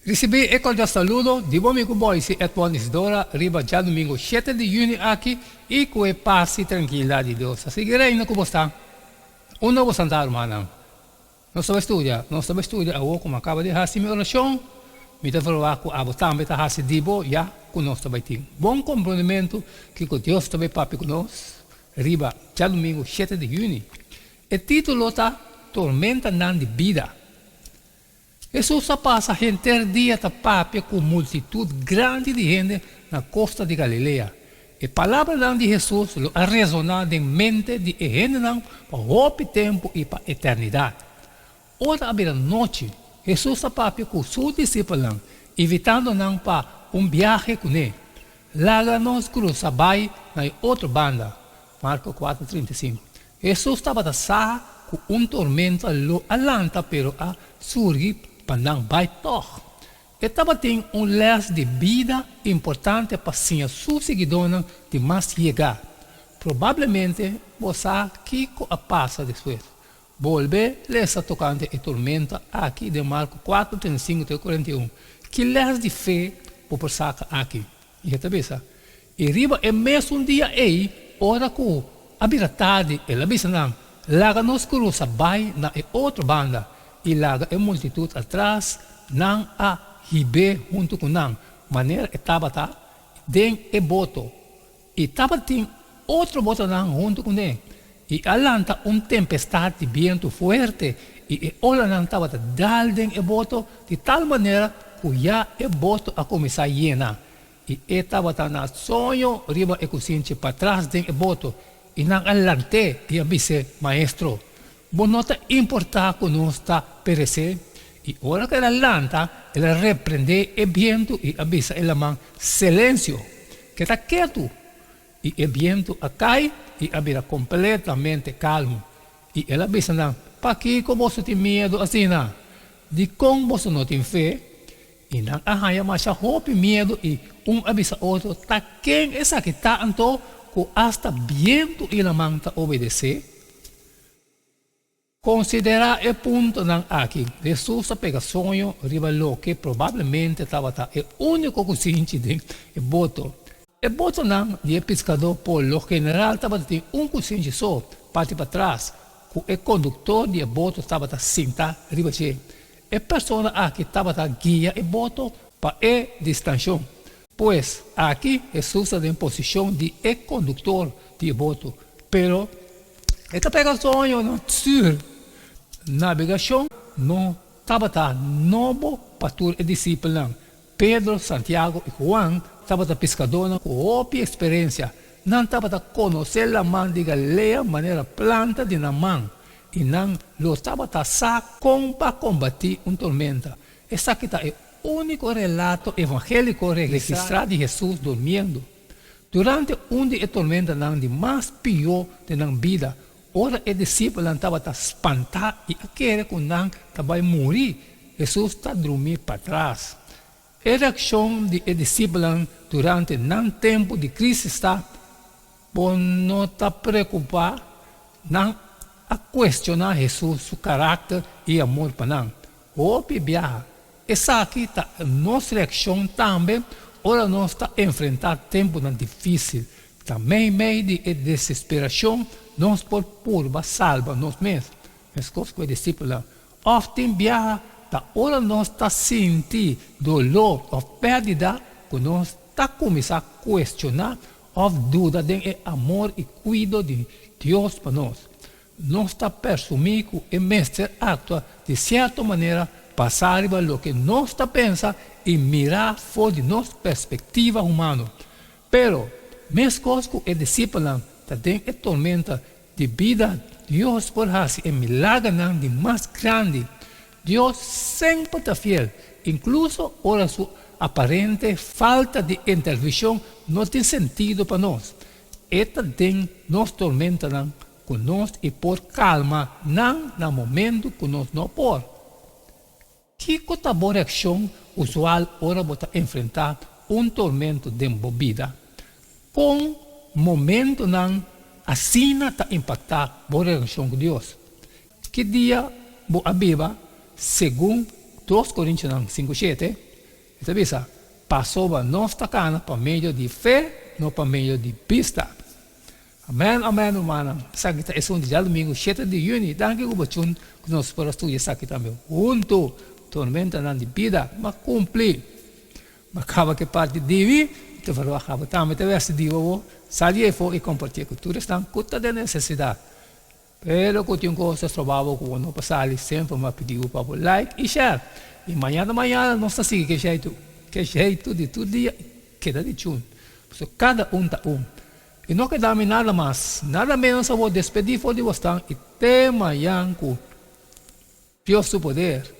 Recebi e cordial saludo de bom amigo boy, si Edwin Isidora, riba já domingo 7 de junho aqui, e com a paz e tranquilidade de Deus. Assim que reina como está? Um novo santar, mano. Não sabe estudar, a o como acaba de fazer minha oração, me dá falar com a também está fazendo dibo, já conosco também tem. Bom comprometimento que com Deus também papi conosco, riba já domingo 7 de junho. O título está Tormenta não de vida. Jesus passa a dia da papia com multitud grande de gente na costa de Galileia. A palavra de Jesus lo ha resonado em mente de gente para o tempo e para a eternidade. Ora, a noite, Jesus papia com seus discípulos, invitando para viagem com ele. Lá nos cruzamos na outra banda, Marcos 4:35. Jesus estava com tormento alanta, pero a surgir pandang baitoh. Estava tem les de vida importante para seus seguidores de mais chegar. Provavelmente você que a passa depois. Volve lesa tocante e tormenta aqui de Marcos 4, 35 e 41. Que les de fé por passar aqui. E está bem, e riba é mesmo dia aí, ora com a tarde e la bisa não. Laga nos cruza vai na outra banda. E laga a multitud atrás, não a ribe junto com não. Maneira estava den e boto. E estava tem outro boto não junto com ele. E alanta tempestade de vento forte. E ola não estava dalden e boto de tal maneira que já e boto a começar a llenar. E estava na sonho riba e cozinha para trás den e boto. E não alante e avise maestro. Bonota importa que não está perecer. E ora que ela lanta, ela repreende o vento e avisa ela man silêncio, que está quieto. E o vento cai e abrirá completamente calmo. E ela avisa não, para que você tem medo assim não? De como você não tem fé? E não arranha mais a roupa medo e avisa outro, tá quem essa que está anto, que hasta vento e ela man está obedecer. Considerar o ponto aqui. Jesus pega sonho, rivalou que provavelmente estava o único cozinho de boto. O boto de pescador por lo general estava cozinho só, parte para trás. O condutor de boto estava sentado riba de. A pessoa aqui estava guia o boto para a distância. Pois aqui Jesus está em posição de condutor de boto. Pero, esta pega sonho não sur. Navegação não estava novo pastor e discípulo. Pedro, Santiago e Juan estavam pescadores com óbvia experiência. Não estava conhecer a mão de Galileia maneira planta de na mão. E não lo estava com para combater tormenta. Esse aqui é o único relato evangélico registrado de Jesus dormindo. Durante de tormenta de mais pior de na vida. Ora, o discípulo estava espantado e aquele que não vai morrer. Jesus está dormindo para trás. A reação do discípulo durante o tempo de crise está por não estar preocupado, não a questionar Jesus, seu caráter e amor para nós. Ouve, viaja. Essa aqui está a nossa reação também. Ora, nós estamos enfrentando tempo difícil. Também meio de desesperação. Nós por purba salva nós mesmos. Mas coisas que o discípulo often viaja, da hora nós está sentindo dolor ou perda, que nós está começando a questionar ou dúvida do amor e cuidado de Deus para nós. Nós está persumindo que o mestre atua de certa maneira passar o que nós está pensando e mirar fora de nossa perspectiva humana. Pero, mesmo coisas que o discípulo tem a tormenta de vida, Deus por fazer milagre de mais grande. Deus sempre está fiel, incluso ora sua aparente falta de intervenção não tem sentido para nós. Esta tem nos tormenta conosco e por calma, não no momento que nós não por. Que a boa reação usual ora bota enfrentar tormento de vida? Com momento assim está impactar a relação com Deus. Que dia a Bíblia, segundo 2 Coríntios 5:7, Então, bisa, passou a nossa cana para meio de fé, não para meio de pista. Amém, amém, irmã. Sabe que é um dia domingo, 7 de junho, daqui o bachun que nós para estudar isso aqui também. Junto, tormenta na vida, mas cumprir. Mas acaba que parte de vi, então falou acaba também te veste de ovo, sair e compartilhar com todos estão custa de necessidade. Pero que tinha coisas trabalho com não passar sempre me pediu para like e share. E amanhã nós está seguindo que jeito de todo dia queda de chun. Cada tá E não queda nada mais, nada menos eu vou despedir for de você e tema yanku. Deus do poder.